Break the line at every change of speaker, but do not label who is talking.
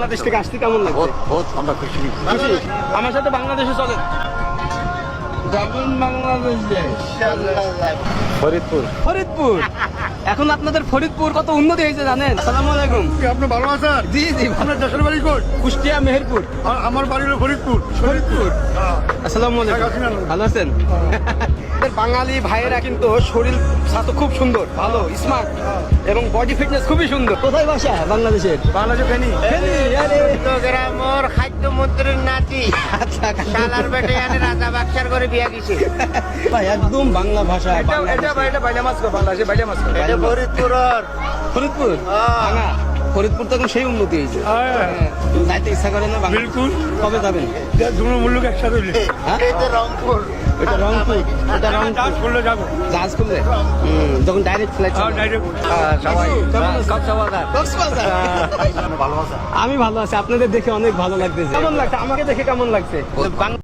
বাংলাদেশ থেকে আসতে কেমন লাগছে?
বহুত আমরা খুশি।
খুশি? আমার সাথে বাংলাদেশে চলেন।
ফরিদপুর।
ফরিদপুর। এখন আপনাদের ফরিদপুর কত উন্নতি হয়েছে জানেন? আসসালামু আলাইকুম।
আপনি ভালো আছেন?
জি জি,
আপনার দেশের বাড়ি কোট?
কুষ্টিয়া মেহেরপুর।
আর আমার বাড়ি হলো ফরিদপুর।
ফরিদপুর। আসসালামু আলাইকুম।
শেখ হাসিনা।
ভালো আছেন? আমাদের বাঙালি ভাইয়েরা কিন্তু শরীর স্বাস্থ্য খুব সুন্দর, ভালো, স্মার্ট এবং বডি ফিটনেস খুবই সুন্দর। কোথায় বাসা বাংলাদেশের?
বাংলাদেশে ফেনি।
ফেনী, আরে।
গ্রামর খাদ্য মন্ত্রীর নাতি
আচ্ছা,
শালার বেটে এনে রাজা বাক্সার করে বিয়া দিছে।
ভাই একদম বাংলা ভাষা।
এটা বাইলে মাছ বাংলাদেশে বাইলে মাছ।
এটা ফরিদপুরের
ফরিদপুর ভাঙা। ফরিদপুর তো এখন সেই উন্নতি হয়েছে। যাইতে ইচ্ছা করে না বাংলা?
বিলকুল।
কবে যাবেন?
দুটো মূল্য একসাথে হইলে
হ্যাঁ?
এটা রংপুর।
এটা রংপুর। এটা রংপুর।
চাষ করলে যাবো।
জাহাজ করলে যখন ডাইরেক্ট ফ্লাইট
ডাইরেক্ট।
সবাই
কক্সবাজার।
কক্সবাজার।
ভালো আছে।
আমি ভালো আছি, আপনাদের দেখে অনেক ভালো লাগতেছে। কেমন লাগছে? আমাকে দেখে কেমন লাগছে?